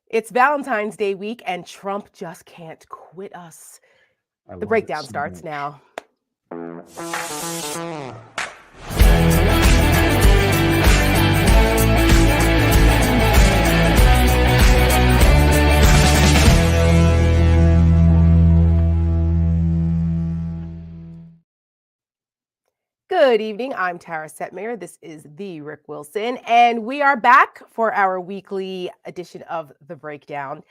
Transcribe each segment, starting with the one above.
It's Valentine's Day week, and Trump just can't quit us. I The love it breakdown so starts much. now. Good evening. I'm Tara Setmayer. This is the Rick Wilson, and we are back for our weekly edition of The Breakdown.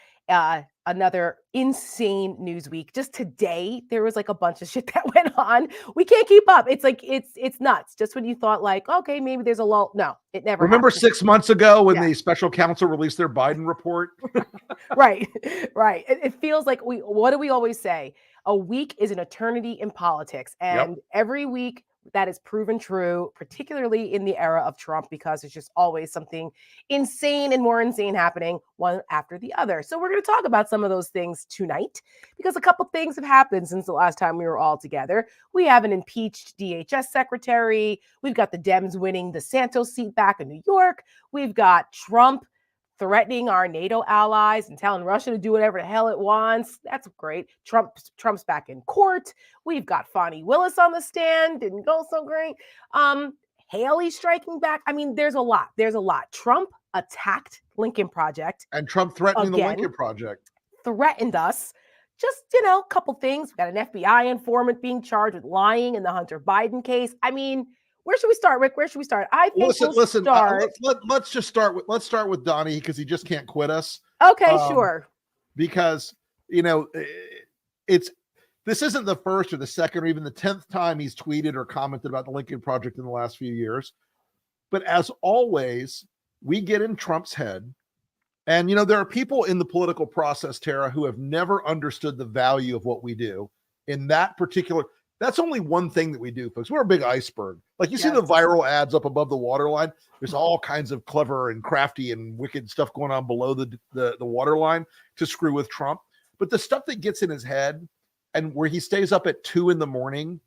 Another insane news week. Just today, there was like a bunch of shit that went on. We can't keep up. It's like it's nuts. Just when you thought like, okay, maybe there's a lull. No, it never Remember happened. 6 months ago when Yeah. the special counsel released their Biden report? Right, right. It feels like what do we always say? A week is an eternity in politics. Yep. And every week that is proven true, particularly in the era of Trump, because it's just always something insane and more insane happening one after the other. So we're going to talk about some of those things tonight because a couple things have happened since the last time we were all together. We have an impeached DHS secretary. We've got the Dems winning the Santos seat back in New York. We've got Trump threatening our NATO allies and telling Russia to do whatever the hell it wants. That's great. Trump's back in court. We've got Fani Willis on the stand. Didn't go so great. Haley striking back. I mean, there's a lot. There's a lot. Trump attacked Lincoln Project And Trump threatening the again. Lincoln Project. Threatened us. Just, a couple things. We got an FBI informant being charged with lying in the Hunter Biden case. I mean, where should we start, Rick? Where should we start? I think Listen. start. Let's just start with Donnie because he just can't quit us. Okay, sure. Because this isn't the first or the second or even the 10th time he's tweeted or commented about the Lincoln Project in the last few years. But as always, we get in Trump's head. And, there are people in the political process, Tara, who have never understood the value of what we do in that particular. That's only one thing that we do, folks. We're a big iceberg. Like you see the viral ads up above the waterline. There's all kinds of clever and crafty and wicked stuff going on below the waterline to screw with Trump. But the stuff that gets in his head and where he stays up at 2 a.m,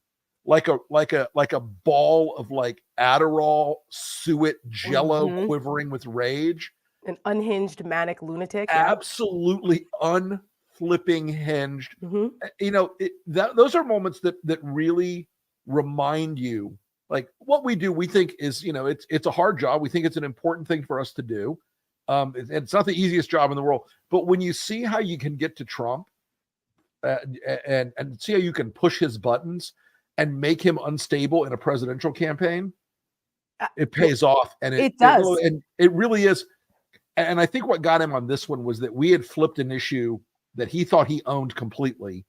like a ball of like Adderall, suet, Jello quivering with rage. An unhinged manic lunatic. Absolutely unflipping hinged. Those are moments that really remind you, like what we do. We think is, it's a hard job. We think it's an important thing for us to do. It's not the easiest job in the world. But when you see how you can get to Trump and see how you can push his buttons and make him unstable in a presidential campaign, it pays off. And it does. And it really is. And I think what got him on this one was that we had flipped an issue that he thought he owned completely.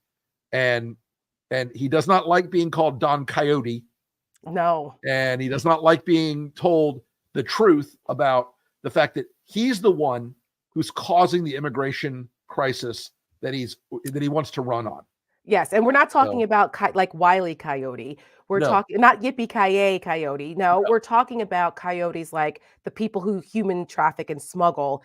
And he does not like being called Don Coyote. No. And he does not like being told the truth about the fact that he's the one who's causing the immigration crisis that he wants to run on. Yes, and we're not talking about like Wile E. Coyote. We're talking not Yippee-ki-yay Coyote. No, we're talking about coyotes like the people who human traffic and smuggle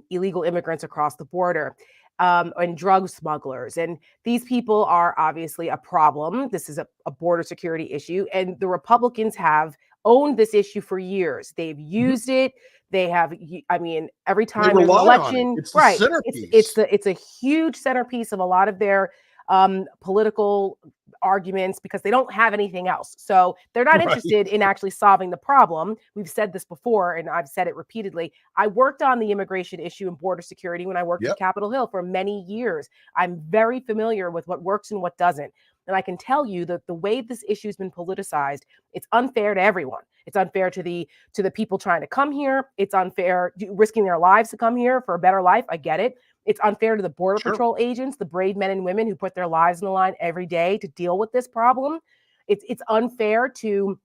illegal immigrants across the border, and drug smugglers. And these people are obviously a problem. This is a border security issue, and the Republicans have owned this issue for years. They've used it. They have. I mean, every time there's an election, it's right? Centerpiece. It's a huge centerpiece of a lot of their political arguments because they don't have anything else. So they're not interested in actually solving the problem. We've said this before, and I've said it repeatedly. I worked on the immigration issue and border security when I worked at Capitol Hill for many years. I'm very familiar with what works and what doesn't. And I can tell you that the way this issue has been politicized, it's unfair to everyone. It's unfair to the people trying to come here. It's unfair, risking their lives to come here for a better life. I get it. It's unfair to the Border Patrol agents, the brave men and women who put their lives on the line every day to deal with this problem. It's unfair to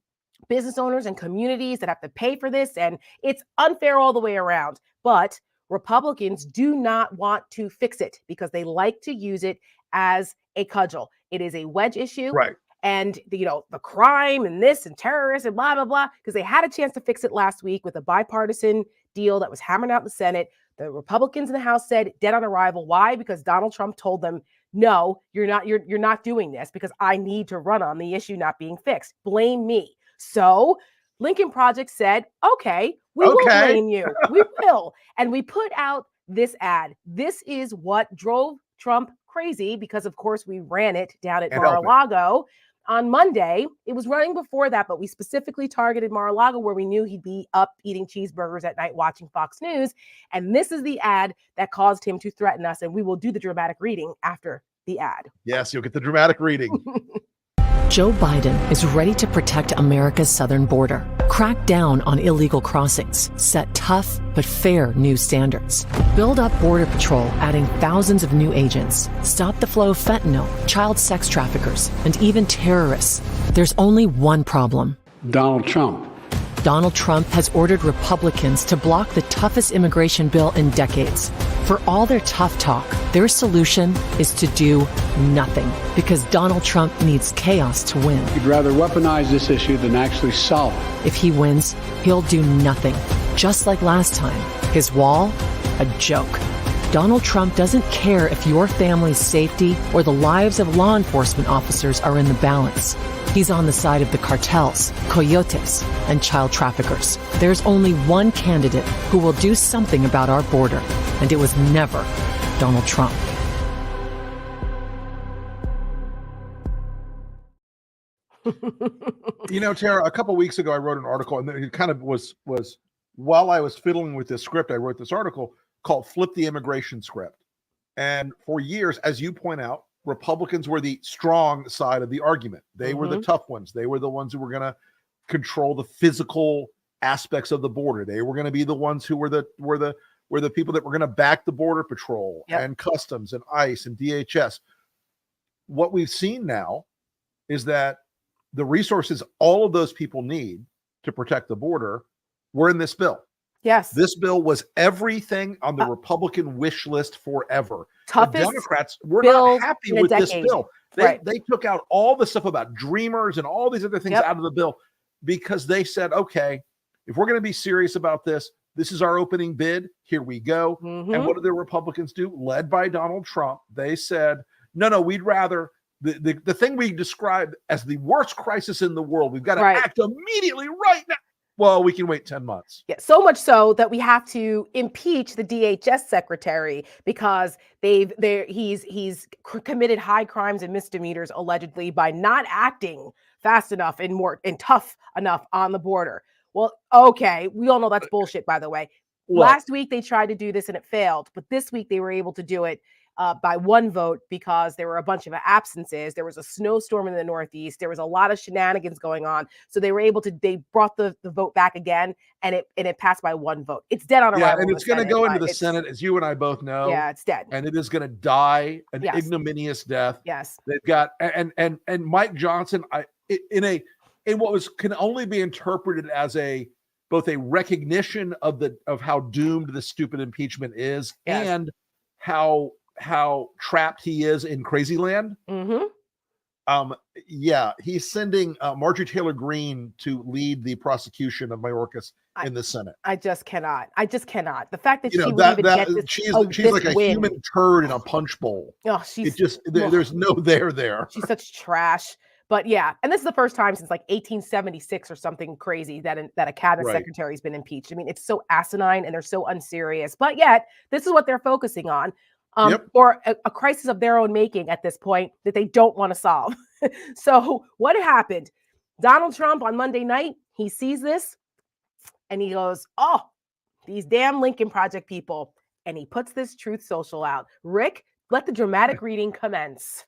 business owners and communities that have to pay for this. And it's unfair all the way around. But Republicans do not want to fix it because they like to use it as a cudgel. It is a wedge issue. Right. And, the crime and this and terrorists and blah, blah, blah, because they had a chance to fix it last week with a bipartisan deal that was hammered out in the Senate. The Republicans in the House said dead on arrival. Why? Because Donald Trump told them, no, you're not doing this because I need to run on the issue not being fixed. Blame me. So Lincoln Project said, okay, we will blame you. We will. And we put out this ad. This is what drove Trump crazy because, of course, we ran it down at Can't help it. Mar-a-Lago on Monday. It was running before that, but we specifically targeted Mar-a-Lago where we knew he'd be up eating cheeseburgers at night watching Fox News. And this is the ad that caused him to threaten us. And we will do the dramatic reading after the ad. Yes, you'll get the dramatic reading. Joe Biden is ready to protect America's southern border, crack down on illegal crossings, set tough but fair new standards, build up Border Patrol, adding thousands of new agents, stop the flow of fentanyl, child sex traffickers, and even terrorists. There's only one problem. Donald Trump. Donald Trump has ordered Republicans to block the toughest immigration bill in decades. For all their tough talk, their solution is to do nothing because Donald Trump needs chaos to win. He'd rather weaponize this issue than actually solve it. If he wins, he'll do nothing. Just like last time. His wall, a joke. Donald Trump doesn't care if your family's safety or the lives of law enforcement officers are in the balance. He's on the side of the cartels, coyotes, and child traffickers. There's only one candidate who will do something about our border, and it was never Donald Trump. You know, Tara, a couple weeks ago, I wrote an article, and it kind of was while I was fiddling with this script, I wrote this article called Flip the Immigration Script. And for years, as you point out, Republicans were the strong side of the argument. They were the tough ones. They were the ones who were going to control the physical aspects of the border. They were going to be the ones who were the people that were going to back the Border Patrol and Customs and ICE and DHS. What we've seen now is that the resources all of those people need to protect the border were in this bill. Yes. This bill was everything on the Republican wish list forever. Toughest the Democrats were not happy with this bill. They took out all the stuff about Dreamers and all these other things out of the bill because they said, okay, if we're going to be serious about this, this is our opening bid. Here we go. And what did the Republicans do? Led by Donald Trump, they said, no, we'd rather the thing we described as the worst crisis in the world. We've got to act immediately right now. Well, we can wait 10 months. Yeah, so much so that we have to impeach the DHS secretary because he's committed high crimes and misdemeanors allegedly by not acting fast enough and tough enough on the border. Well, okay, we all know that's bullshit, by the way. Last week they tried to do this and it failed, but this week they were able to do it by one vote because there were a bunch of absences. There was a snowstorm in the Northeast. There was a lot of shenanigans going on. So they brought the vote back again and it passed by one vote. It's dead on arrival. Yeah, and it's going to go into the Senate, as you and I both know. Yeah, it's dead. And it is going to die an ignominious death. Yes. They've got, and Mike Johnson, in what can only be interpreted as both a recognition of how doomed the stupid impeachment is and how trapped he is in crazy land. He's sending Marjorie Taylor Greene to lead the prosecution of Mayorkas in the Senate. I just cannot. The fact that she would even get this, she's like a human turd in a punch bowl. Oh, there's no there. She's such trash. But yeah, and this is the first time since like 1876 or something crazy that a cabinet secretary has been impeached. I mean, it's so asinine and they're so unserious. But yet, this is what they're focusing on. Or a crisis of their own making at this point that they don't want to solve. So what happened? Donald Trump on Monday night, he sees this and he goes, oh, these damn Lincoln Project people. And he puts this Truth Social out. Rick, let the dramatic reading commence.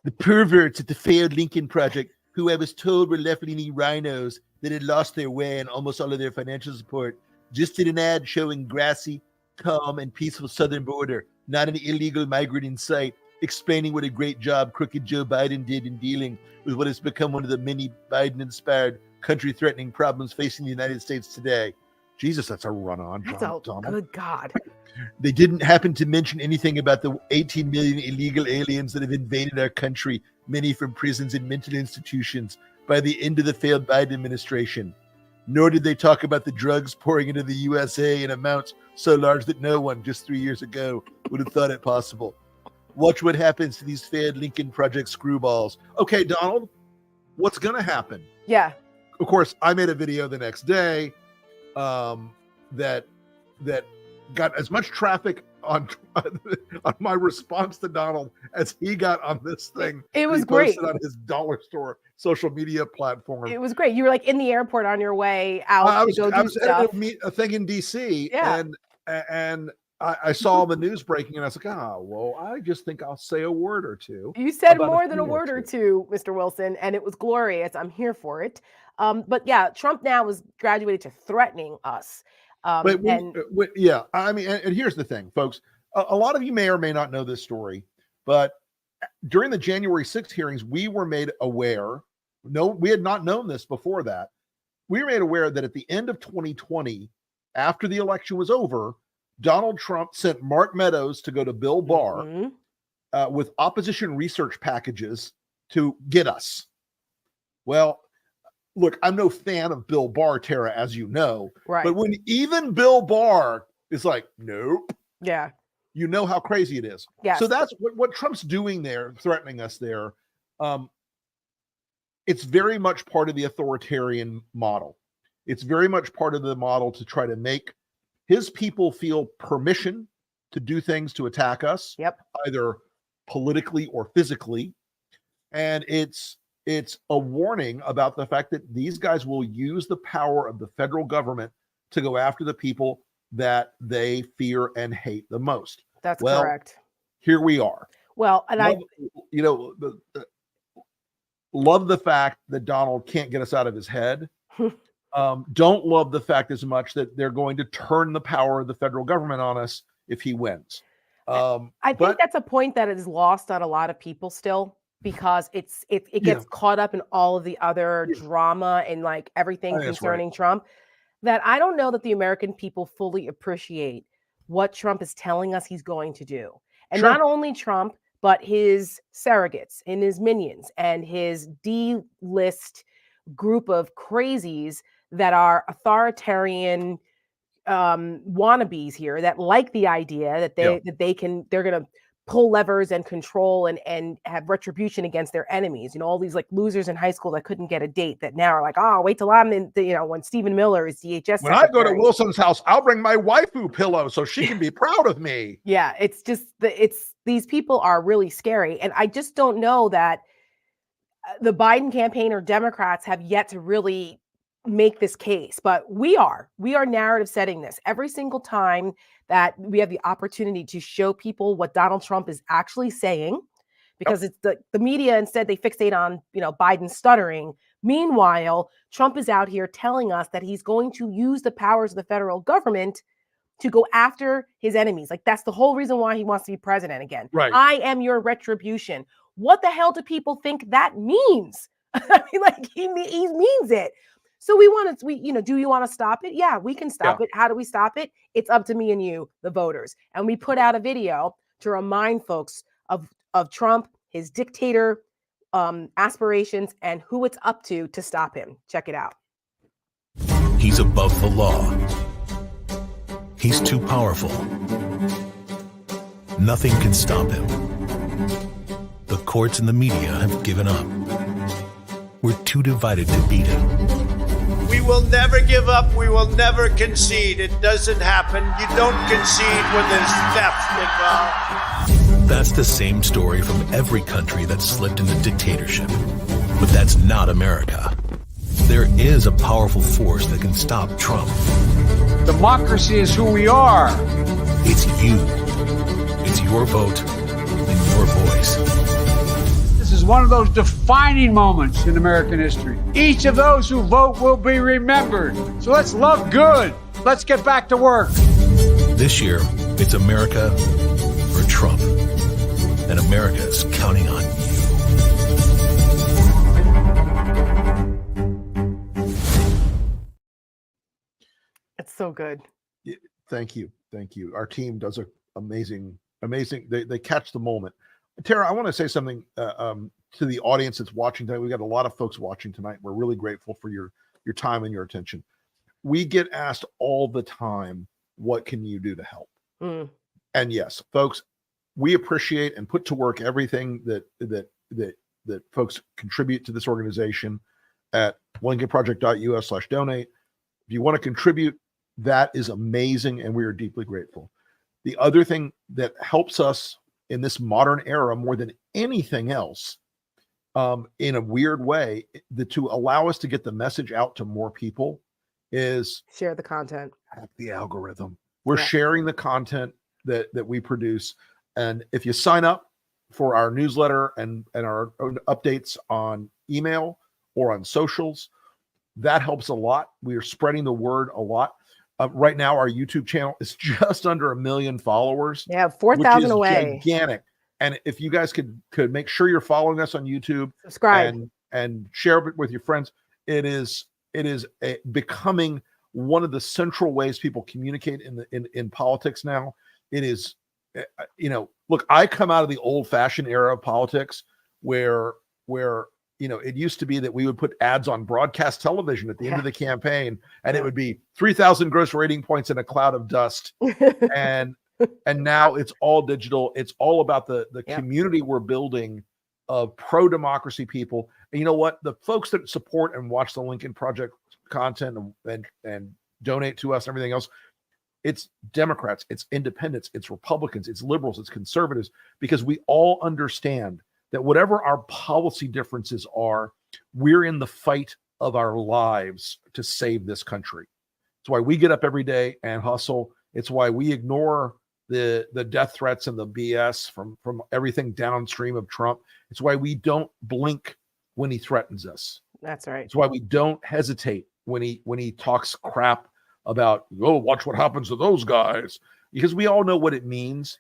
The perverts at the failed Lincoln Project, who I was told were left-leaning rhinos that had lost their way and almost all of their financial support, just did an ad showing grassy, calm, and peaceful southern border, not an illegal migrant in sight, explaining what a great job crooked Joe Biden did in dealing with what has become one of the many Biden-inspired country-threatening problems facing the United States today. Jesus, that's a run-on, Donald. Good God. They didn't happen to mention anything about the 18 million illegal aliens that have invaded our country, many from prisons and mental institutions, by the end of the failed Biden administration. Nor did they talk about the drugs pouring into the USA in amounts so large that no one just 3 years ago would have thought it possible. Watch what happens to these failed Lincoln Project screwballs. Okay, Donald, what's going to happen? Yeah. Of course, I made a video the next day that got as much traffic on on my response to Donald as he got on this thing. It was he posted great on his dollar store social media platform. It was great. You were like in the airport on your way out I to was, go I do was stuff. at a thing in DC, Yeah. and I saw the news breaking, and I was like, well, I just think I'll say a word or two. You said about more than a thing word or two, Mr. Wilson, and it was glorious. I'm here for it. But yeah, Trump now is graduated to threatening us. But yeah, I mean, and here's the thing, folks. A lot of you may or may not know this story, but during the January 6th hearings, we were made aware. No, we had not known this before that. We were made aware that at the end of 2020, after the election was over, Donald Trump sent Mark Meadows to go to Bill Barr with opposition research packages to get us. Well, look, I'm no fan of Bill Barr, Tara, as you know. Right. But when even Bill Barr is like, nope. Yeah. You know how crazy it is. Yes. So that's what Trump's doing there, threatening us there. It's very much part of the authoritarian model. It's very much part of the model to try to make his people feel permission to do things to attack us, either politically or physically. And it's a warning about the fact that these guys will use the power of the federal government to go after the people that they fear and hate the most. That's correct. Here we are. Well, and love the fact that Donald can't get us out of his head. Don't love the fact as much that they're going to turn the power of the federal government on us if he wins. I think that's a point that is lost on a lot of people still, because it gets caught up in all of the other drama and like everything concerning Trump, that I don't know that the American people fully appreciate what Trump is telling us he's going to do. And not only Trump, but his surrogates and his minions and his D-list group of crazies that are authoritarian wannabes here that like the idea that they're going to pull levers and control and have retribution against their enemies. You know, all these like losers in high school that couldn't get a date that now are like, oh, wait till I'm in, when Stephen Miller is DHS. When I go to Wilson's house, I'll bring my waifu pillow so she can be proud of me. Yeah, it's just these people are really scary. And I just don't know that the Biden campaign or Democrats have yet to really make this case, but we are narrative setting this every single time that we have the opportunity to show people what Donald Trump is actually saying, because it's the media instead they fixate on, Biden stuttering. Meanwhile, Trump is out here telling us that he's going to use the powers of the federal government to go after his enemies. Like that's the whole reason why he wants to be president again. Right. I am your retribution. What the hell do people think that means? I mean, like he means it. So do you want to stop it? Yeah, we can stop it. How do we stop it? It's up to me and you, the voters. And we put out a video to remind folks of Trump, his dictator aspirations, and who it's up to stop him. Check it out. He's above the law. He's too powerful. Nothing can stop him. The courts and the media have given up. We're too divided to beat him. We will never give up. We will never concede. It doesn't happen. You don't concede when there's theft involved. That's the same story from every country that slipped into dictatorship. But that's not America. There is a powerful force that can stop Trump. Democracy is who we are. It's you. It's your vote and your voice. This is one of those defining moments in American history. Each of those who vote will be remembered. So let's love good. Let's get back to work. This year, it's America or Trump. And America is counting on you. It's so good. Thank you. Our team does an amazing. They catch the moment. Tara, I want to say something to the audience that's watching tonight. We've got a lot of folks watching tonight. We're really grateful for your time and your attention. We get asked all the time, what can you do to help? And yes, folks, we appreciate and put to work everything that folks contribute to this organization at lincolnproject.us/donate. If you want to contribute That is amazing, and we are deeply grateful. The other thing that helps us in this modern era more than anything else, in a weird way, to allow us to get the message out to more people is Share the content. the algorithm. We're Yeah. sharing the content that we produce. And if you sign up for our newsletter and our own updates on email or on socials, that helps a lot. We are spreading the word a lot. Right now, our YouTube channel is just under 1 million followers. Yeah, which 4,000 is away. gigantic. And if you guys could make sure you're following us on YouTube Subscribe. and share it with your friends, it is becoming one of the central ways people communicate in politics now. It is, look, I come out of the old-fashioned era of politics where it used to be that we would put ads on broadcast television at the end of the campaign, and it would be 3,000 gross rating points in a cloud of dust. And now it's all digital. It's all about the community we're building of pro-democracy people. And you know what? The folks that support and watch the Lincoln Project content and donate to us and everything else, it's Democrats, it's independents, it's Republicans, it's liberals, it's conservatives, because we all understand that whatever our policy differences are, we're in the fight of our lives to save this country. It's why we get up every day and hustle. It's why we ignore the death threats and the BS from everything downstream of Trump. It's why we don't blink when he threatens us. That's right. It's why we don't hesitate when he talks crap about, oh, watch what happens to those guys, because we all know what it means.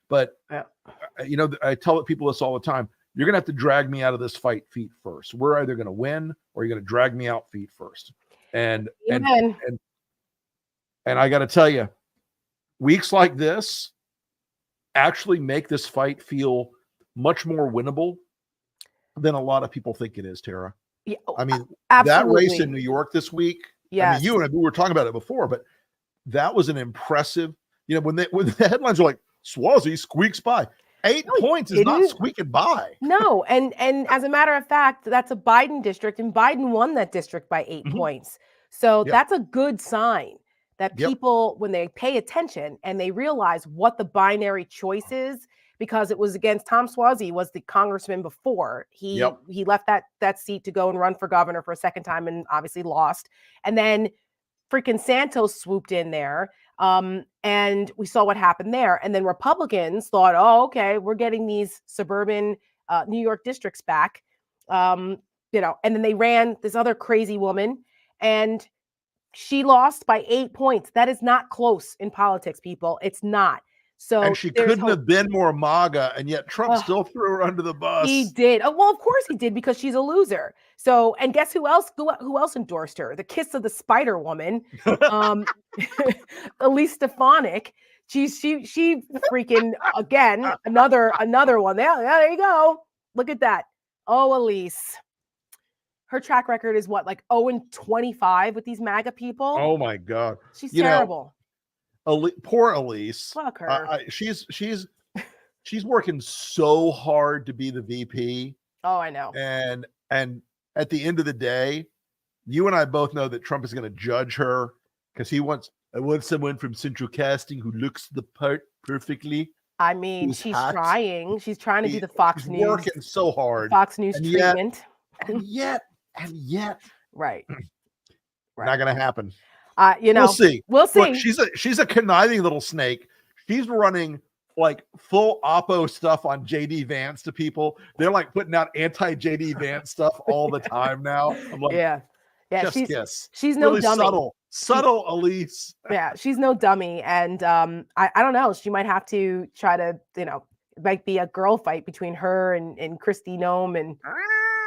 But I tell people this all the time. You're going to have to drag me out of this fight feet first. We're either going to win or you're going to drag me out feet first. And I got to tell you, weeks like this actually make this fight feel much more winnable than a lot of people think it is, Tara. Yeah, I mean, absolutely. that race in New York this week, yes. I mean, you and I, we were talking about it before, but that was an impressive, when the headlines are like, Suozzi squeaks by. 8 points is not squeaking by. No, and as a matter of fact, that's a Biden district, and Biden won that district by 8 points. So that's a good sign that people, when they pay attention and they realize what the binary choice is, because it was against Tom Suozzi, was the congressman before. He left that seat to go and run for governor for a second time and obviously lost. And then freaking Santos swooped in there. And we saw what happened there. And then Republicans thought, oh, okay, we're getting these suburban New York districts back. And then they ran this other crazy woman, and she lost by 8 points. That is not close in politics, people. It's not. So, and she couldn't have been more MAGA, and yet Trump still threw her under the bus. He did. Oh, well, of course he did, because she's a loser. So, and guess who else endorsed her? The kiss of the spider woman, Elise Stefanik. She freaking again another one. There you go. Look at that. Oh, Elise. Her track record is what, like 0-25 with these MAGA people? Oh my God. She's terrible. Poor Elise. Fuck her. She's working so hard to be the VP. Oh, I know. And at the end of the day, you and I both know that Trump is going to judge her because I want someone from Central Casting who looks the part perfectly. I mean, she's trying. She's trying to do the Fox News. Working so hard. Fox News treatment. And yet. Right. Not going to happen. We'll see. We'll see. Look, she's a conniving little snake. She's running like full oppo stuff on JD Vance to people. They're like putting out anti-JD Vance stuff all the time now. I'm like, yeah. She's no really dummy. Subtle Elise. Yeah, she's no dummy. And I don't know. She might have to try to, it might be a girl fight between her and Kristi Noem and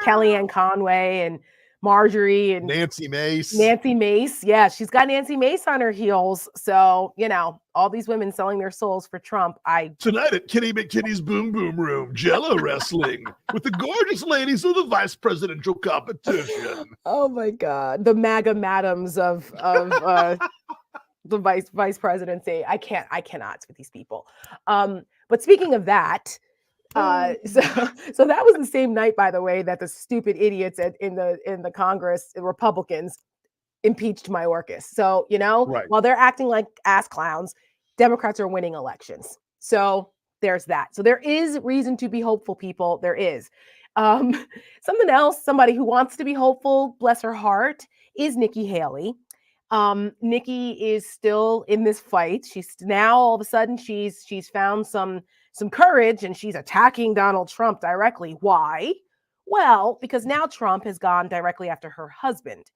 Kellyanne Conway and Marjorie and Nancy Mace. Yeah, she's got Nancy Mace on her heels. So, all these women selling their souls for Trump. Tonight at Kenny McKinney's Boom Boom Room, Jello wrestling with the gorgeous ladies of the vice presidential competition. Oh my God. The MAGA madams of the vice presidency. I cannot with these people. But speaking of that, so that was the same night, by the way, that the stupid idiots in the Congress, the Republicans, impeached Mayorkas. So, Right. while they're acting like ass clowns, Democrats are winning elections. So there's that. So there is reason to be hopeful, people. There is. Um, Something else, somebody who wants to be hopeful, bless her heart, is Nikki Haley. Nikki is still in this fight. She's now all of a sudden she's found some courage and she's attacking Donald Trump directly. Why? Well, because now Trump has gone directly after her husband.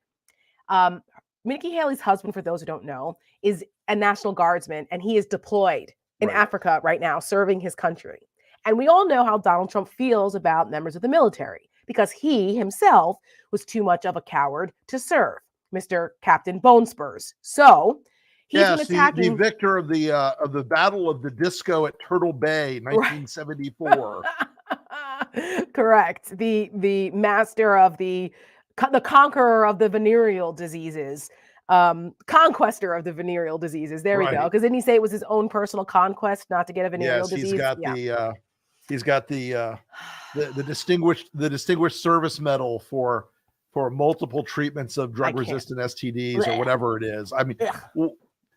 Nikki Haley's husband, for those who don't know, is a National Guardsman, and he is deployed in Africa right now, serving his country. And we all know how Donald Trump feels about members of the military because he himself was too much of a coward to serve, Mr. Captain Bone Spurs. So he's been attacking the victor of the Battle of the Disco at Turtle Bay, 1974. Correct. The master of the conqueror of the venereal diseases, conquester of the venereal diseases. There we go. Because didn't he say it was his own personal conquest not to get a venereal disease? He's got the distinguished service medal for multiple treatments of drug-resistant STDs or whatever it is. I mean,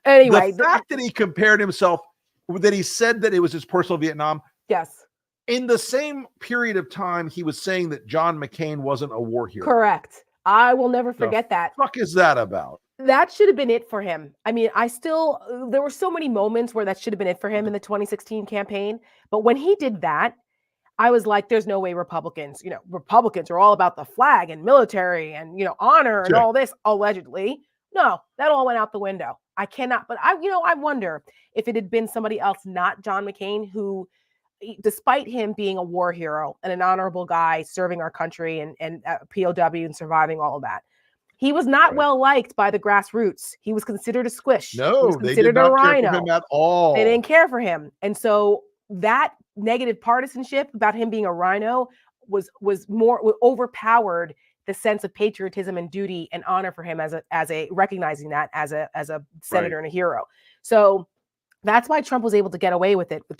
anyway, the fact that he compared himself, that he said that it was his personal Vietnam. Yes. In the same period of time, he was saying that John McCain wasn't a war hero. Correct. I will never forget that. What the fuck is that about? That should have been it for him. I mean, there were so many moments where that should have been it for him in the 2016 campaign. But when he did that, I was like, there's no way Republicans are all about the flag and military and, honor and all this, allegedly. No, that all went out the window. I cannot, but I wonder if it had been somebody else, not John McCain, who, despite him being a war hero and an honorable guy serving our country and POW and surviving all of that, he was not well liked by the grassroots. He was considered a squish. No, they did not care for him at all. They didn't care for him. And so that negative partisanship about him being a rhino was overpowered the sense of patriotism and duty and honor for him as a recognizing that as a senator and a hero. So that's why Trump was able to get away with it with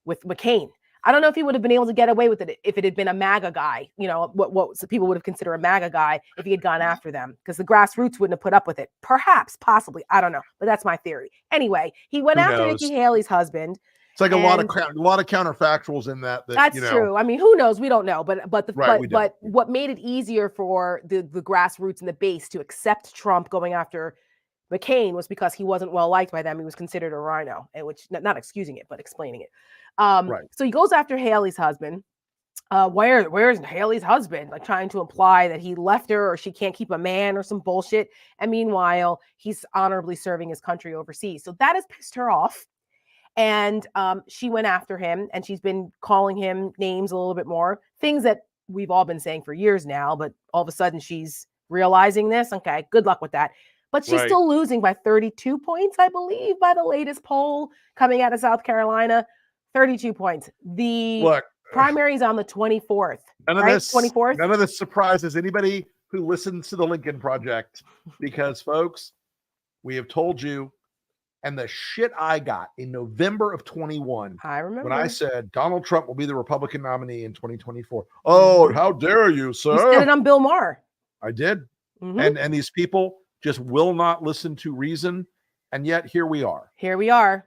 McCain. I don't know if he would have been able to get away with it if it had been a MAGA guy, what people would have considered a MAGA guy if he had gone after them, because the grassroots wouldn't have put up with it. Perhaps, possibly, I don't know, but that's my theory. Anyway, he went after Nikki Haley's husband. It's like a lot of counterfactuals in that. That's true. I mean, who knows? We don't know, but what made it easier for the grassroots and the base to accept Trump going after McCain was because he wasn't well liked by them. He was considered a rhino, which not excusing it, but explaining it. So he goes after Haley's husband. Where's Haley's husband? Like trying to imply that he left her or she can't keep a man or some bullshit. And meanwhile, he's honorably serving his country overseas. So that has pissed her off. And she went after him and she's been calling him names a little bit more. Things that we've all been saying for years now, but all of a sudden she's realizing this. Okay, good luck with that. But she's still losing by 32 points, I believe, by the latest poll coming out of South Carolina. 32 points. The primary's on the 24th. None of this surprises anybody who listens to the Lincoln Project, because, folks, we have told you, and the shit I got in November of 21, I remember when I said Donald Trump will be the Republican nominee in 2024. Oh, how dare you, sir? You said it on Bill Maher. I did. And these people just will not listen to reason, and yet here we are.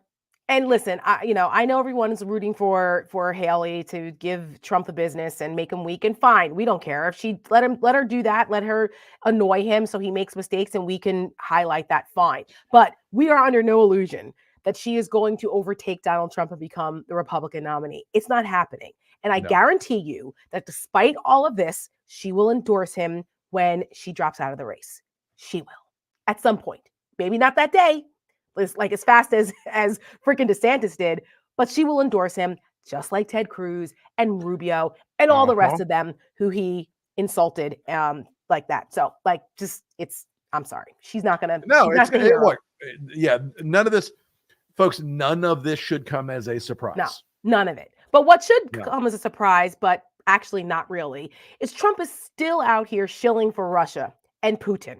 And listen, I know everyone is rooting for Haley to give Trump the business and make him weak, and fine, we don't care if she let her do that, let her annoy him so he makes mistakes and we can highlight that, fine. But we are under no illusion that she is going to overtake Donald Trump and become the Republican nominee. It's not happening. And I guarantee you that despite all of this, she will endorse him when she drops out of the race. She will at some point, maybe not that day, like as fast as freaking DeSantis did, but she will endorse him just like Ted Cruz and Rubio and all the rest of them who he insulted like that. So I'm sorry. She's not going to. No, none of this, folks, none of this should come as a surprise. No, none of it. But what should come as a surprise, but actually not really, is Trump is still out here shilling for Russia and Putin.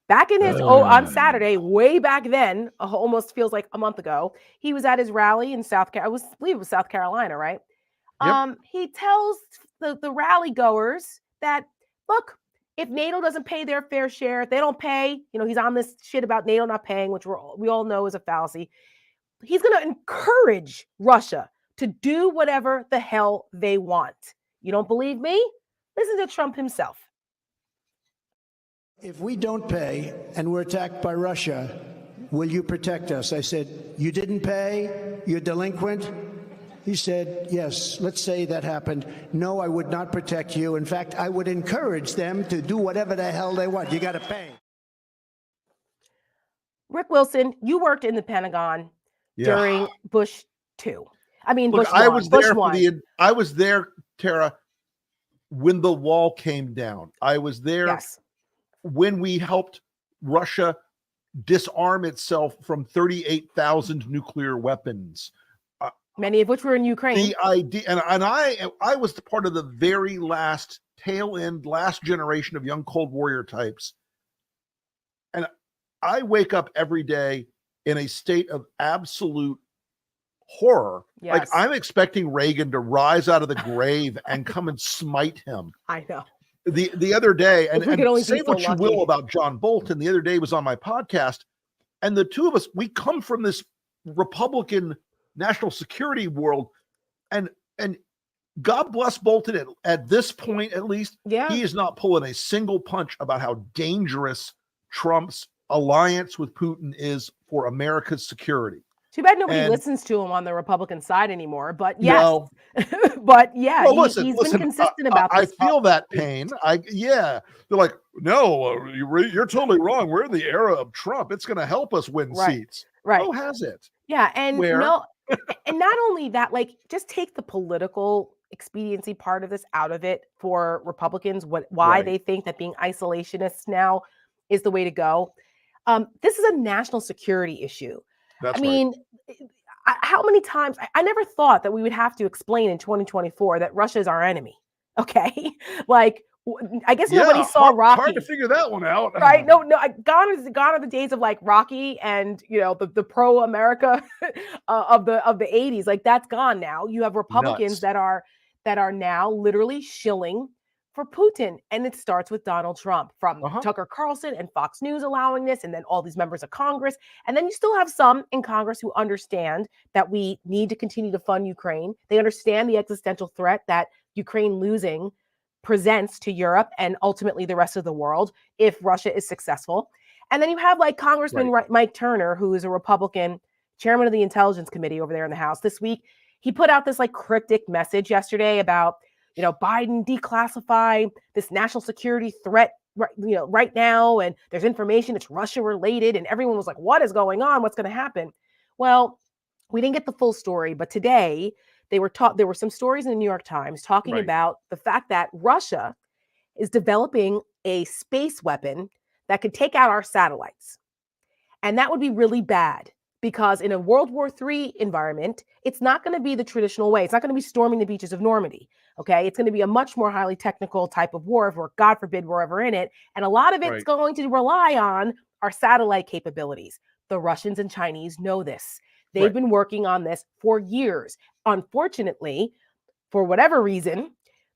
Back in his on Saturday, way back then, almost feels like a month ago, he was at his rally in South Carolina. I believe it was South Carolina, right? Yep. He tells the rally goers that, look, if NATO doesn't pay their fair share, they don't pay, he's on this shit about NATO not paying, which we all know is a fallacy. He's going to encourage Russia to do whatever the hell they want. You don't believe me? Listen to Trump himself. If we don't pay and we're attacked by Russia, will you protect us? I said, you didn't pay? You're delinquent? He said, yes, let's say that happened. No, I would not protect you. In fact, I would encourage them to do whatever the hell they want. You got to pay. Rick Wilson, you worked in the Pentagon during Bush 2. I mean, Look, Bush 1. I was there Bush I was there, Tara, when the wall came down. I was there when we helped Russia disarm itself from 38,000 nuclear weapons. Many of which were in Ukraine. The idea, and I was the part of the very last tail end, last generation of young Cold Warrior types. And I wake up every day in a state of absolute horror. Yes. Like I'm expecting Reagan to rise out of the grave and come and smite him. I know. The other day, and say so what you lucky. will about John Bolton, the other day was on my podcast, and the two of us, we come from this Republican national security world, and God bless Bolton at this point, at least, he is not pulling a single punch about how dangerous Trump's alliance with Putin is for America's security. Too bad nobody listens to him on the Republican side anymore. But yes, no. But yeah, Well, he's been consistent about this. I feel that pain. They're like, no, you're totally wrong. We're in the era of Trump. It's going to help us win seats. Right? Oh, has it? Yeah, and no, and not only that, like, just take the political expediency part of this out of it for Republicans. Why they think that being isolationists now is the way to go. This is a national security issue. That's I mean, how many times I never thought that we would have to explain in 2024 that Russia is our enemy. Okay, like I guess nobody saw Rocky. Hard to figure that one out, right? No, gone are the days of like Rocky and the pro America of the 80s. Like that's gone now. You have Republicans that are now literally shilling for Putin. And it starts with Donald Trump, from Tucker Carlson and Fox News allowing this, and then all these members of Congress. And then you still have some in Congress who understand that we need to continue to fund Ukraine. They understand the existential threat that Ukraine losing presents to Europe and ultimately the rest of the world if Russia is successful. And then you have like Congressman Mike Turner, who is a Republican chairman of the Intelligence Committee over there in the House. This week, he put out this like cryptic message yesterday about Biden declassify this national security threat, right now. And there's information that's Russia related. And everyone was like, what is going on? What's going to happen? Well, we didn't get the full story, but today there were some stories in the New York Times talking about the fact that Russia is developing a space weapon that could take out our satellites. And that would be really bad. Because in a World War III environment, it's not going to be the traditional way. It's not going to be storming the beaches of Normandy. Okay, it's going to be a much more highly technical type of war, or God forbid we're ever in it. And a lot of it's going to rely on our satellite capabilities. The Russians and Chinese know this. They've been working on this for years. Unfortunately, for whatever reason,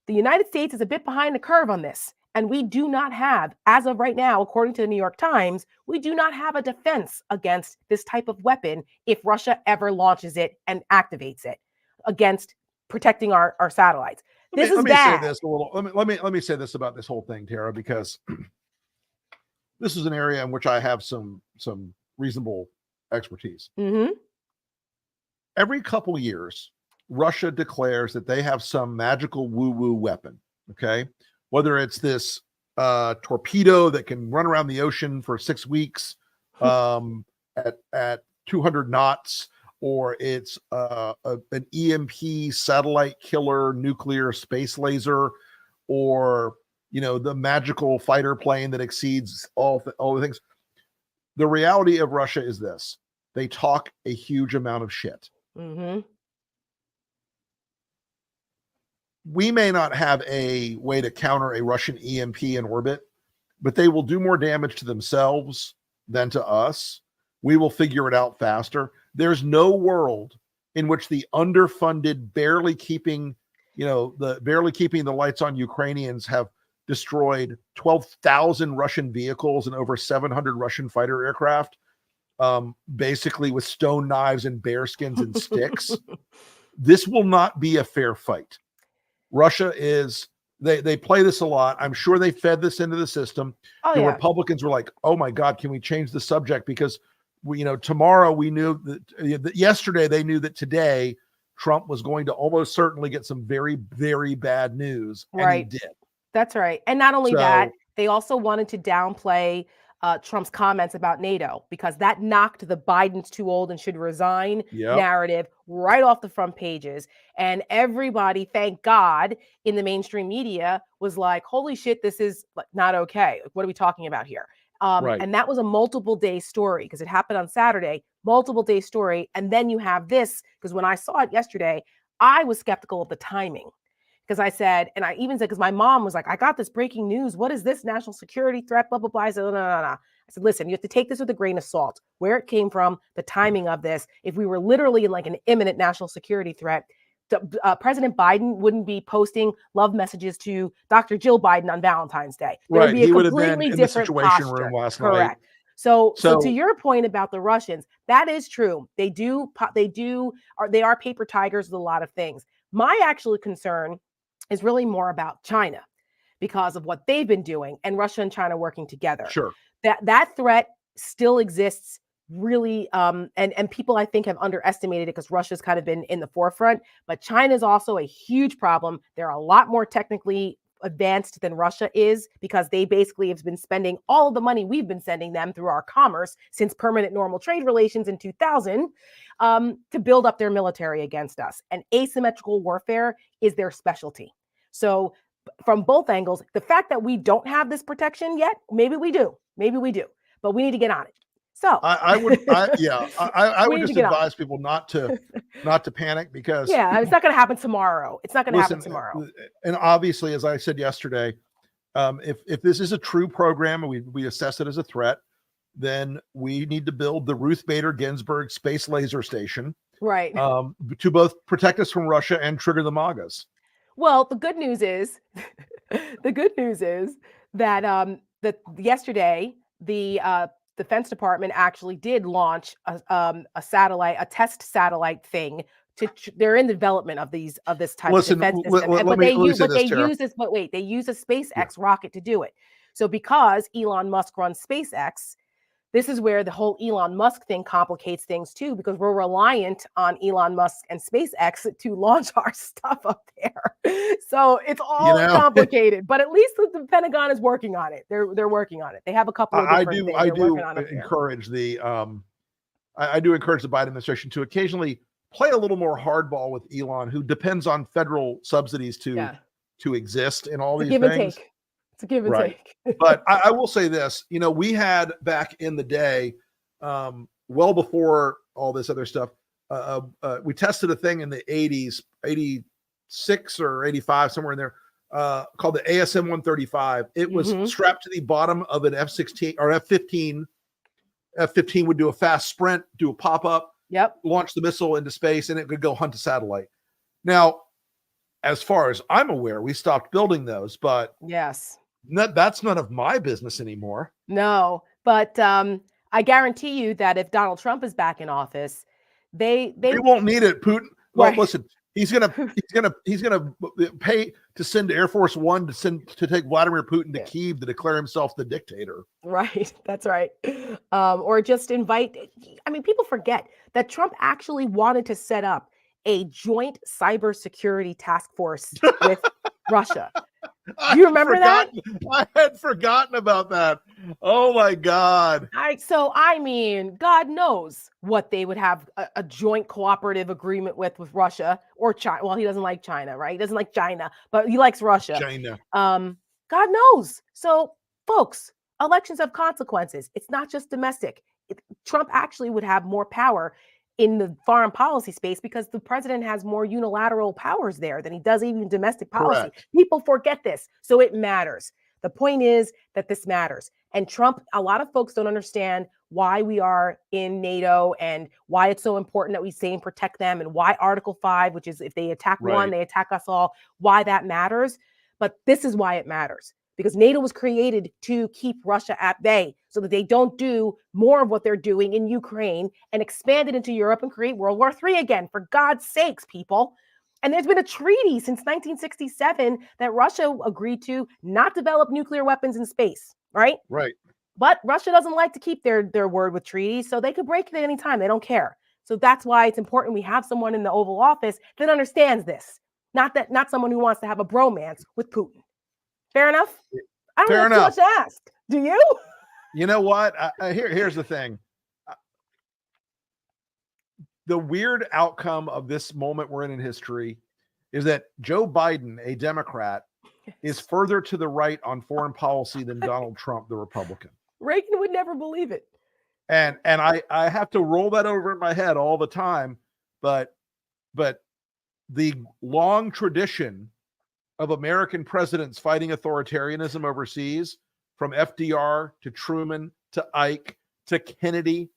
the United States is a bit behind the curve on this. And we do not have, as of right now, according to the New York Times, we do not have a defense against this type of weapon if Russia ever launches it and activates it against protecting our satellites. This is bad. Say this a little. Let me say this about this whole thing, Tara, because this is an area in which I have some reasonable expertise. Mm-hmm. Every couple years, Russia declares that they have some magical woo-woo weapon. Okay. Whether it's this torpedo that can run around the ocean for 6 weeks at 200 knots, or it's an EMP satellite killer nuclear space laser, or the magical fighter plane that exceeds all the things. The reality of Russia is this: they talk a huge amount of shit. Mm-hmm. We may not have a way to counter a Russian EMP in orbit, but they will do more damage to themselves than to us. We will figure it out faster. There's no world in which the underfunded, barely keeping the lights on Ukrainians have destroyed 12,000 Russian vehicles and over 700 Russian fighter aircraft, basically with stone knives and bear skins and sticks. This will not be a fair fight. Russia is, they play this a lot. I'm sure they fed this into the system. Oh, The yeah. Republicans were like, oh my God, can we change the subject? Because tomorrow we knew that yesterday they knew that today Trump was going to almost certainly get some very, very bad news. Right. And he did. That's right. And not only So- that, they also wanted to downplay Trump's comments about NATO because that knocked the Biden's too old and should resign Yep. narrative right off the front pages. And everybody, thank God, in the mainstream media was like, holy shit, this is not okay. What are we talking about here? Right. And that was a multiple day story because it happened on Saturday, multiple day story. And then you have this, because when I saw it yesterday, I was skeptical of the timing. Because I said, and I even said, because my mom was like, I got this breaking news. What is this national security threat? Blah, blah, blah. I said, no. I said, listen, you have to take this with a grain of salt, where it came from, the timing of this. If we were literally in like an imminent national security threat, President Biden wouldn't be posting love messages to Dr. Jill Biden on Valentine's Day. There Right. would be a He would have been completely in the different Situation posture. Room last night. Correct. So So- to your point about the Russians, that is true. They are paper tigers with a lot of things. My actual concern is really more about China because of what they've been doing and Russia and China working together. Sure. That threat still exists really, and people I think have underestimated it because Russia's kind of been in the forefront, but China is also a huge problem. They're a lot more technically advanced than Russia is because they basically have been spending all of the money we've been sending them through our commerce since permanent normal trade relations in 2000 to build up their military against us. And asymmetrical warfare is their specialty. So from both angles, the fact that we don't have this protection yet, maybe we do, but we need to get on it. So I would We need just to get on. advise people not to panic because yeah, it's not going to happen tomorrow. It's not going to happen listen, tomorrow. and obviously, as I said yesterday, if this is a true program and we assess it as a threat, then we need to build the Ruth Bader Ginsburg Space Laser Station Right. to both protect us from Russia and trigger the MAGAs. Well, the good news is that that yesterday the Defense Department actually did launch a test satellite thing. They're in development of this type Listen, of defense system, let me say this, Tara. they use a SpaceX rocket to do it. So because Elon Musk runs SpaceX, this is where the whole Elon Musk thing complicates things too, because we're reliant on Elon Musk and SpaceX to launch our stuff up there. So it's all complicated, but at least the Pentagon is working on it. They're working on it. They have a couple of different things I they're do working on up there. encourage I do encourage the Biden administration to occasionally play a little more hardball with Elon, who depends on federal subsidies to exist in all It's a these give things. and take. It's a give and Right. take. But I will say this, we had back in the day, well before all this other stuff, we tested a thing in the 80s, 86 or 85, somewhere in there, called the ASM 135. It was strapped to the bottom of an F-16 or F-15. F-15 would do a fast sprint, do a pop-up, launch the missile into space, and it could go hunt a satellite. Now, as far as I'm aware, we stopped building those, but yes, that's none of my business anymore. No, but I guarantee you that if Donald Trump is back in office, they won't need it. Putin. Well, Right. listen, he's gonna pay to send Air Force One to take Vladimir Putin to Kyiv to declare himself the dictator. Right. That's right. Or just invite. I mean, people forget that Trump actually wanted to set up a joint cybersecurity task force with Russia. Do you remember that? I had forgotten about that. Oh my God. I mean, God knows what they would have a joint cooperative agreement with Russia or China. Well, he doesn't like China, right? He doesn't like China, but he likes Russia. China. God knows. So, folks, elections have consequences. It's not just domestic. Trump actually would have more power in the foreign policy space because the president has more unilateral powers there than he does even domestic policy. Correct. People forget this. So it matters. The point is that this matters. And Trump, a lot of folks don't understand why we are in NATO and why it's so important that we stay and protect them and why Article 5, which is if they attack one, they attack us all, why that matters. But this is why it matters. because NATO was created to keep Russia at bay so that they don't do more of what they're doing in Ukraine and expand it into Europe and create World War III again, for God's sakes, people. And there's been a treaty since 1967 that Russia agreed to not develop nuclear weapons in space, right? Right. But Russia doesn't like to keep their word with treaties, so they could break it at any time. They don't care. So that's why it's important we have someone in the Oval Office that understands this, not someone who wants to have a bromance with Putin. Fair enough? I don't Fair know enough. too much to ask. Do you? You know what? Here's the thing. The weird outcome of this moment we're in history is that Joe Biden, a Democrat, is further to the right on foreign policy than Donald Trump, the Republican. Reagan would never believe it. And I have to roll that over in my head all the time, but the long tradition of American presidents fighting authoritarianism overseas, from FDR to Truman to Ike to Kennedy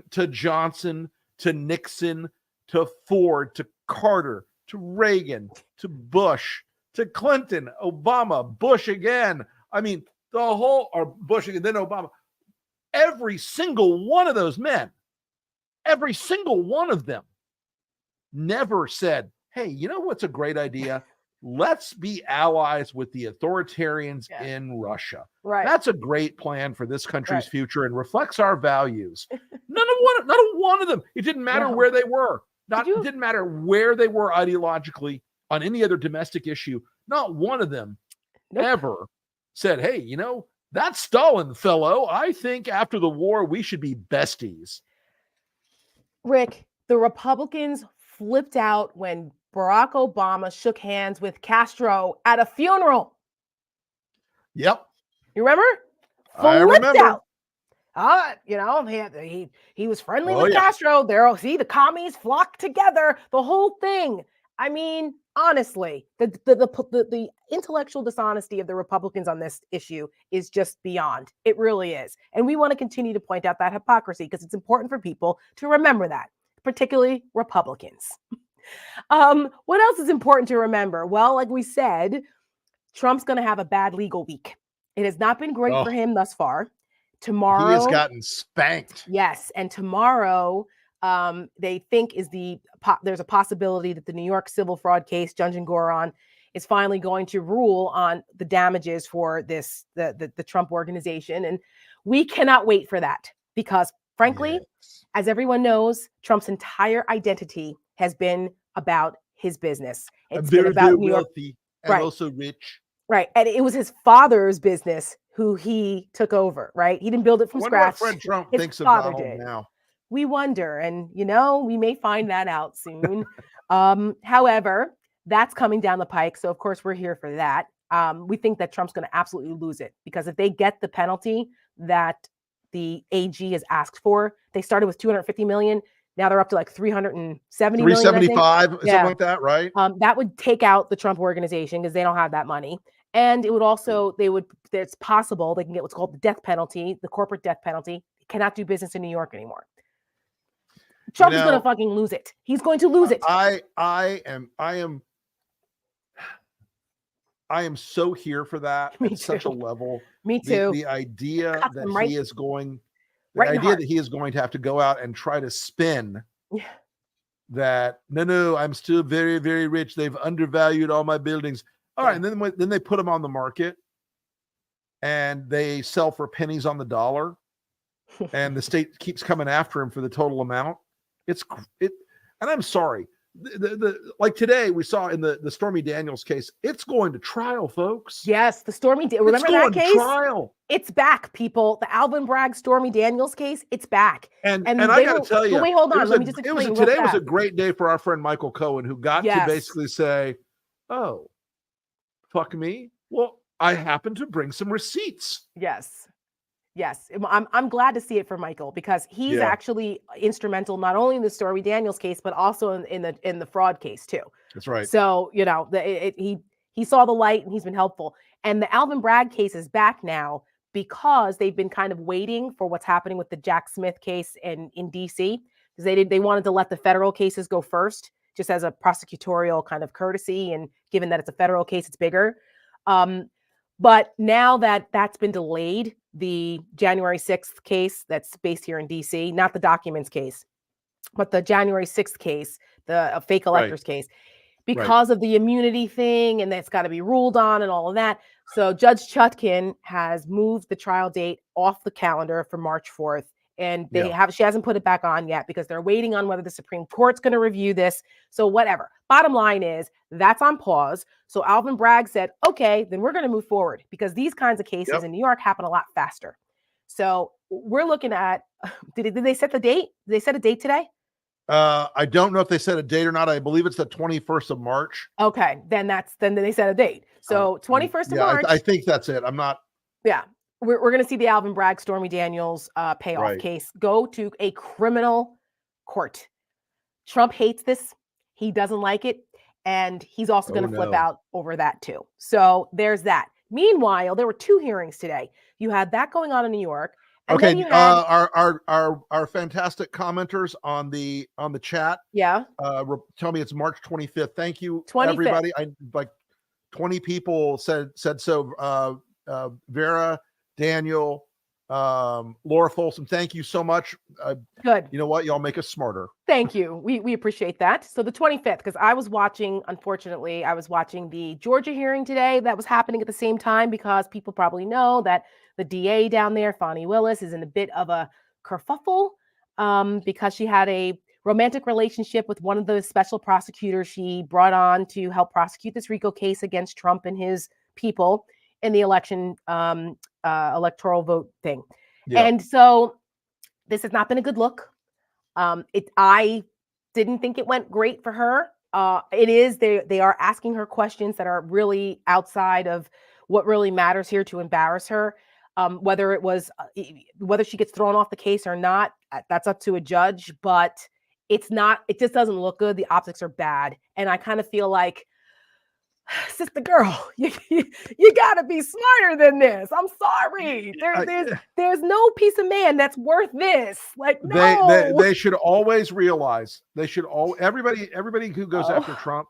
to Johnson to Nixon to Ford to Carter to Reagan to Bush to Clinton, Obama, Bush again. I mean, the whole, or Bush again, then Obama. Every single one of those men, every single one of them never said, hey, you know what's a great idea? Let's be allies with the authoritarians in Russia. Right. That's a great plan for this country's Right. future and reflects our values. Not one of them. It didn't matter No. where they were. Did you- It didn't matter where they were ideologically on any other domestic issue. Not one of them Nope. ever said, hey, you know, that Stalin fellow, I think after the war, we should be besties. Rick, the Republicans flipped out when Barack Obama shook hands with Castro at a funeral. Yep. You remember? I Flipped remember. out. You know, he was friendly Oh, with yeah. Castro. There, see, the commies flocked together. The whole thing. I mean, honestly, the intellectual dishonesty of the Republicans on this issue is just beyond. It really is, and we want to continue to point out that hypocrisy because it's important for people to remember that, particularly Republicans. What else is important to remember? Well, like we said, Trump's going to have a bad legal week. It has not been great Oh. for him thus far. He Tomorrow, has gotten spanked. yes, and tomorrow, they think there's a possibility that the New York civil fraud case, Judge Goron, is finally going to rule on the damages for this the Trump organization, and we cannot wait for that because, frankly, as everyone knows, Trump's entire identity has been about his business. It's been about New York, wealthy and Right. also rich. right? And it was his father's business who he took over, right? He didn't build it I from wonder what scratch. Fred Trump His thinks of father Donald did. now. We wonder, and we may find that out soon. However, that's coming down the pike, so of course we're here for that. We think that Trump's going to absolutely lose it because if they get the penalty that the AG has asked for, they started with 250 million. Now they're up to like 370 million. I think. 375, Yeah. something like that, right? That would take out the Trump organization because they don't have that money. And it would also, it's possible they can get what's called the death penalty, the corporate death penalty. They cannot do business in New York anymore. Trump is going know, to fucking lose it. He's going to lose it. I am so here for that Me at such a too. level. Me too. The idea Cut that them right- he is going, the right in the idea heart. that he is going to have to go out and try to spin Yeah. that no, I'm still very, very rich. They've undervalued all my buildings. All right, and then they put them on the market, and they sell for pennies on the dollar, and the state keeps coming after him for the total amount. And I'm sorry. Like today we saw in the Stormy Daniels case, it's going to trial, folks. Yes, the Stormy. Remember it's that going to case? trial. It's back, people. The Alvin Bragg Stormy Daniels case. It's back. And And I they got will- to tell but you, wait, hold it on. was Let me just it was explain real today was a fast. great day for our friend Michael Cohen, who got Yes. to basically say, "Oh, fuck me. Well, I happen to bring some receipts." Yes. I'm glad to see it for Michael because he's Yeah. actually instrumental not only in the Stormy Daniels case but also in the fraud case too. That's right. So he saw the light and he's been helpful. And the Alvin Bragg case is back now because they've been kind of waiting for what's happening with the Jack Smith case in DC because they wanted to let the federal cases go first just as a prosecutorial kind of courtesy, and given that it's a federal case, it's bigger. But now that that's been delayed, the January 6th case that's based here in DC, not the documents case, but the January 6th case, the fake electors case, because of the immunity thing, and that's got to be ruled on and all of that. So Judge Chutkin has moved the trial date off the calendar for March 4th. And she hasn't put it back on yet because they're waiting on whether the Supreme Court's going to review this. So whatever. Bottom line is that's on pause. So Alvin Bragg said, okay, then we're going to move forward because these kinds of cases in New York happen a lot faster. So we're looking at, did they set the date? Did they set a date today? I don't know if they set a date or not. I believe it's the 21st of March. Okay, then they set a date. So 21st of March. I think that's it. I'm not. Yeah. We're going to see the Alvin Bragg, Stormy Daniels payoff case go to a criminal court. Trump hates this. He doesn't like it. And he's also going to flip out over that too. So there's that. Meanwhile, there were 2 hearings today. You had that going on in New York. And okay. then you had, our fantastic commenters on the chat. Yeah. Tell me it's March 25th. Thank you, 25th. everybody. I like 20 people said so. Vera, Daniel, Laura Folsom, thank you so much. Good. You know what? Y'all make us smarter. Thank you. We appreciate that. So the 25th, because I was watching the Georgia hearing today that was happening at the same time because people probably know that the DA down there, Fani Willis, is in a bit of a kerfuffle because she had a romantic relationship with one of the special prosecutors she brought on to help prosecute this RICO case against Trump and his people in the election electoral vote thing. Yeah. And so this has not been a good look. I didn't think it went great for her. They are asking her questions that are really outside of what really matters here to embarrass her. Whether she gets thrown off the case or not, that's up to a judge, but it just doesn't look good. The optics are bad. And I kind of feel like, sister girl, you gotta be smarter than this. I'm sorry. There's no piece of man that's worth this. Like, no. They should always realize everybody who goes after Trump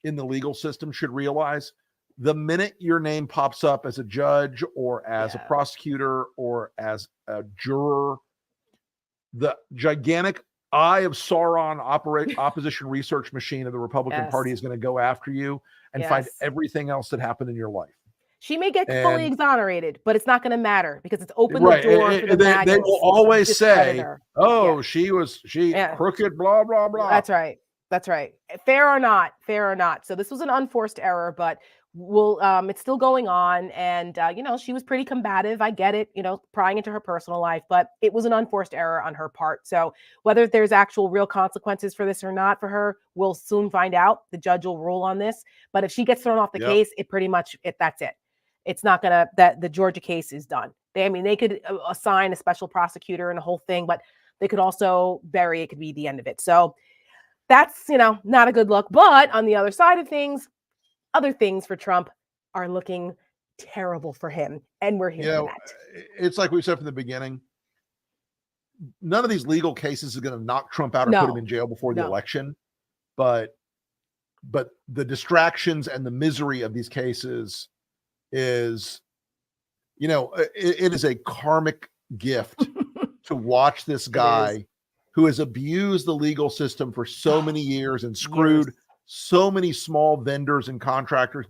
in the legal system should realize the minute your name pops up as a judge or as a prosecutor or as a juror, the gigantic Eye of Sauron opposition research machine of the Republican Party is going to go after you and find everything else that happened in your life. She may get fully exonerated, but it's not going to matter because it's opened the door for the they will always say, she crooked, blah, blah, blah. That's right. Fair or not. So this was an unforced error, but it's still going on. And, she was pretty combative. I get it, prying into her personal life, but it was an unforced error on her part. So whether there's actual real consequences for this or not for her, we'll soon find out. The judge will rule on this. But if she gets thrown off the case, that's it. It's not the Georgia case is done. They could assign a special prosecutor and a whole thing, but they could also bury it could be the end of it. So that's, not a good look. But on the other side of things, other things for Trump are looking terrible for him. And we're hearing that. It's like we said from the beginning. None of these legal cases is going to knock Trump out or put him in jail before the election. But the distractions and the misery of these cases is, it is a karmic gift to watch this guy who has abused the legal system for so many years and screwed so many small vendors and contractors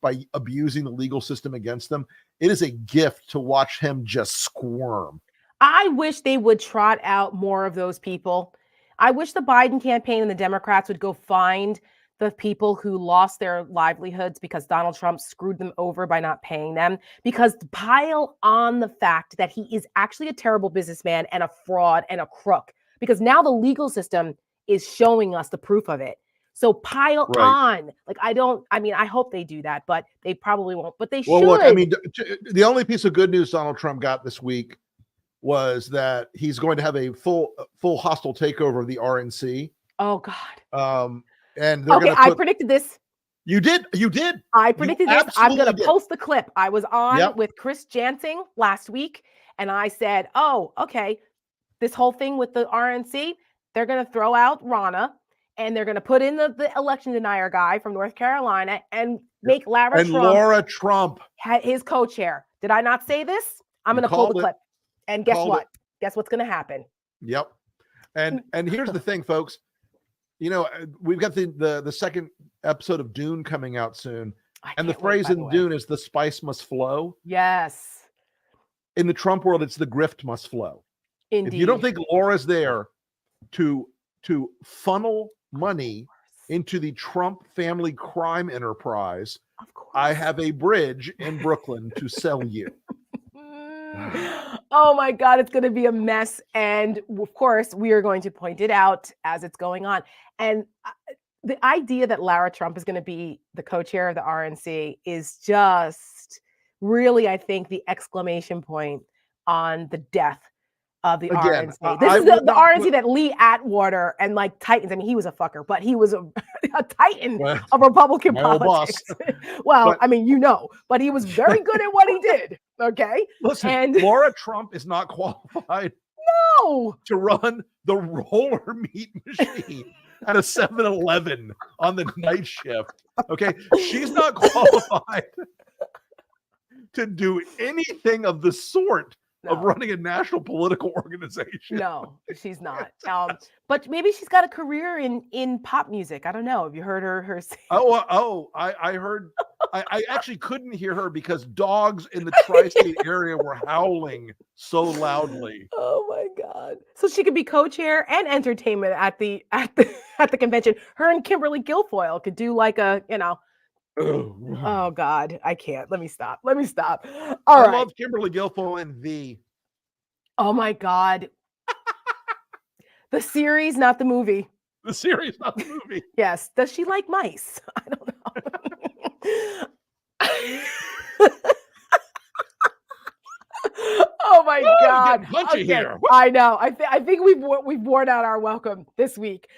by abusing the legal system against them. It is a gift to watch him just squirm. I wish they would trot out more of those people. I wish the Biden campaign and the Democrats would go find the people who lost their livelihoods because Donald Trump screwed them over by not paying them, because pile on the fact that he is actually a terrible businessman and a fraud and a crook, because now the legal system is showing us the proof of it. So pile on. I hope they do that, but they probably won't, but they should. Well, look, the only piece of good news Donald Trump got this week was that he's going to have a full hostile takeover of the RNC. Oh God. And I predicted this. You did. I predicted this. I'm going to post the clip. I was on with Chris Jansing last week, and I said, oh, okay, this whole thing with the RNC, they're going to throw out Ronna, and they're going to put in the election denier guy from North Carolina and make Lara And Trump Laura Trump. his co-chair. Did I not say this? I'm going to pull the called it. clip. And guess Called what? it. Guess what's going to happen? Yep. And here's the thing, folks. You know, we've got the second episode of Dune coming out soon. And the can't wait, phrase by the in way. Dune is the spice must flow. Yes, In the Trump world, it's the grift must flow. indeed. If you don't think Laura's there to funnel money into the Trump family crime enterprise, of course. I have a bridge in Brooklyn to sell you. Oh my God, it's going to be a mess. And of course, we are going to point it out as it's going on. And the idea that Lara Trump is going to be the co-chair of the RNC is just really, I think, the exclamation point on the death of the Again, RNC. This I is would the not RNC put- that Lee Atwater and like Titans. I mean, he was a fucker, but he was a titan Well, of Republican my old politics. boss. Well, But- I mean, but he was very good at what he did. Okay. Listen, And- Laura Trump is not qualified No. to run the roller meat machine at a 7-Eleven on the night shift. Okay. She's not qualified to do anything of the sort of No. running a national political organization. No, she's not. But maybe she's got a career in pop music. I don't know. Have you heard her say? I heard. I actually couldn't hear her because dogs in the tri-state area were howling so loudly. Oh my God! So she could be co-chair and entertainment at the convention. Her and Kimberly Guilfoyle could do like a Oh God, I can't. Let me stop. All I right. love Kimberly Guilfoyle and V. Oh my God. The series, not the movie. The series, not the movie. Yes. Does she like mice? I don't know. Oh my God! getting punchy here. I know. I think we've worn out our welcome this week.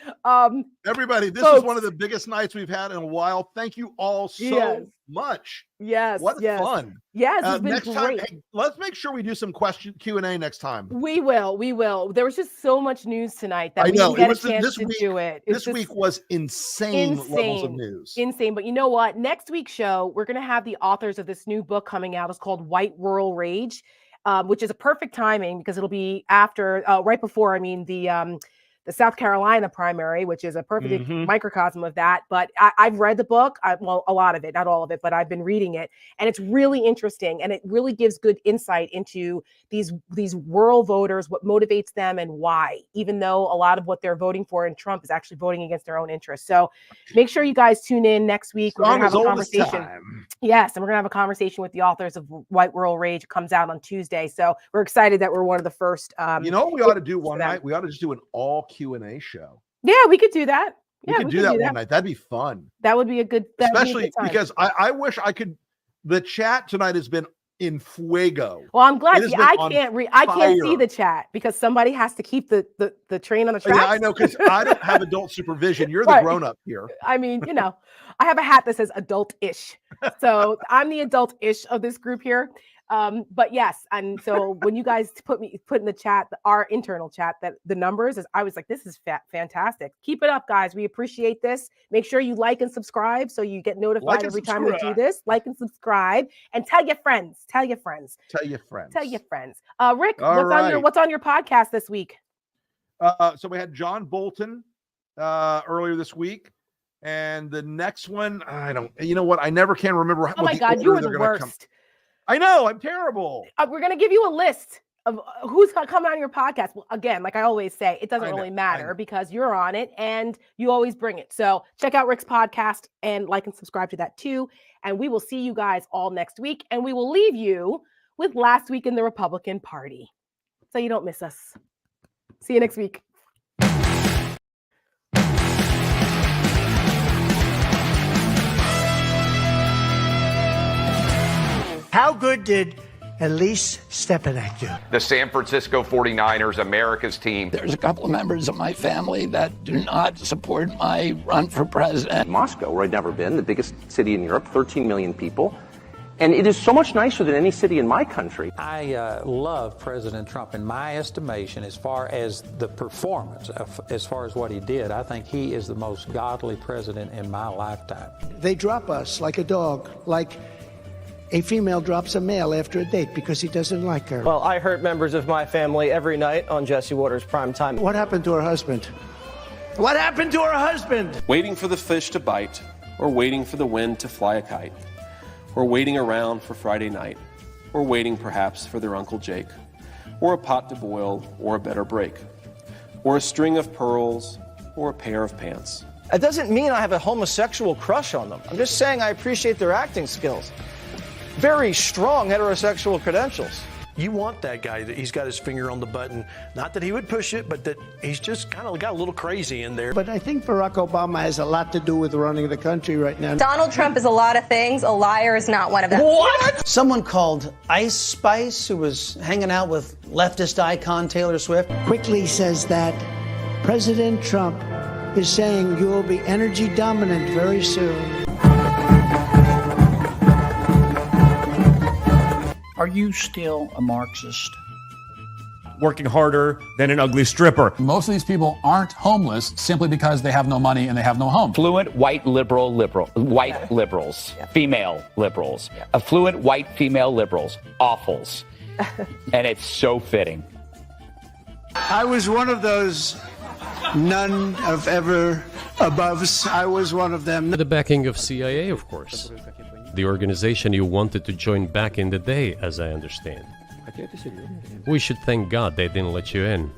Everybody, this Folks. is one of the biggest nights we've had in a while. Thank you all so Yes. much. Yes. What yes. fun! Yes, it's been Next great. time, hey, let's make sure we do some Q&A next time. We will. There was just so much news tonight that I we know. didn't get It was a chance this to week- do it. It's This just week was insane levels of news. insane. But you know what? Next week's show, we're going to have the authors of this new book coming out. It's called White Rural Rage, which is a perfect timing because it'll be after, right before, the South Carolina primary, which is a perfect microcosm of that. But I've read the book, well, a lot of it, not all of it, but I've been reading it, and it's really interesting, and it really gives good insight into these rural voters, what motivates them, and why. Even though a lot of what they're voting for in Trump is actually voting against their own interests. So make sure you guys tune in next week. We're Song gonna as have a old as conversation. time. Yes, and we're gonna have a conversation with the authors of White Rural Rage. It comes out on Tuesday, so we're excited that we're one of the first. You know what we ought to do one for them. night? We ought to just do an all Q&A show. Yeah, we could do that. We Yeah, could do that one night. That'd be fun. That would be a good, that'd be a Especially good time. because I wish I could. The chat tonight has been in fuego. Well, I'm glad. It has See, been I on can't I can't see fire. the chat because somebody has to keep the train on the track. Yeah, I know because I don't have adult supervision. You're the Right. grown up here. I mean, I have a hat that says adult-ish. So I'm the adult-ish of this group here. But yes, and so when you guys put in the chat, our internal chat, that the numbers, I was like, this is fantastic. Keep it up, guys. We appreciate this. Make sure you like and subscribe so you get notified Like and every time we do subscribe. this. Like and subscribe, and tell your friends. Tell your friends. Rick, All right. what's on your podcast this week? So we had John Bolton earlier this week, and the next one, I don't. You know what? I never can remember. Oh my God, you were the worst. I know. I'm terrible. We're going to give you a list of who's coming on your podcast. Well, again, like I always say, it doesn't really matter because you're on it and you always bring it. So check out Rick's podcast and like and subscribe to that too. And we will see you guys all next week. And we will leave you with Last Week in the Republican Party, so you don't miss us. See you next week. How good did Elise Stepanek do? The San Francisco 49ers, America's team. There's a couple of members of my family that do not support my run for president. Moscow, where I'd never been, the biggest city in Europe, 13 million people. And it is so much nicer than any city in my country. I love President Trump. In my estimation, as far as the performance, as far as what he did, I think he is the most godly president in my lifetime. They drop us like a dog, like a female drops a male after a date because he doesn't like her. Well, I hurt members of my family every night on Jesse Waters Primetime. What happened to her husband? What happened to her husband? Waiting for the fish to bite, or waiting for the wind to fly a kite, or waiting around for Friday night, or waiting perhaps for their Uncle Jake, or a pot to boil, or a better break, or a string of pearls, or a pair of pants. It doesn't mean I have a homosexual crush on them. I'm just saying I appreciate their acting skills. Very strong heterosexual credentials. You want that guy that he's got his finger on the button. Not that he would push it, but that he's just kind of got a little crazy in there. But I think Barack Obama has a lot to do with running the country right now. Donald Trump is a lot of things. A liar is not one of them. What? Someone called Ice Spice, who was hanging out with leftist icon Taylor Swift, quickly says that President Trump is saying you will be energy dominant very soon. Are you still a Marxist? Working harder than an ugly stripper. Most of these people aren't homeless simply because they have no money and they have no home. Affluent white liberals, female liberals. Affluent white female liberals, awfuls. And it's so fitting. I was one of those none of ever aboves. I was one of them. The backing of CIA, of course. The organization you wanted to join back in the day, as I understand. We should thank God they didn't let you in.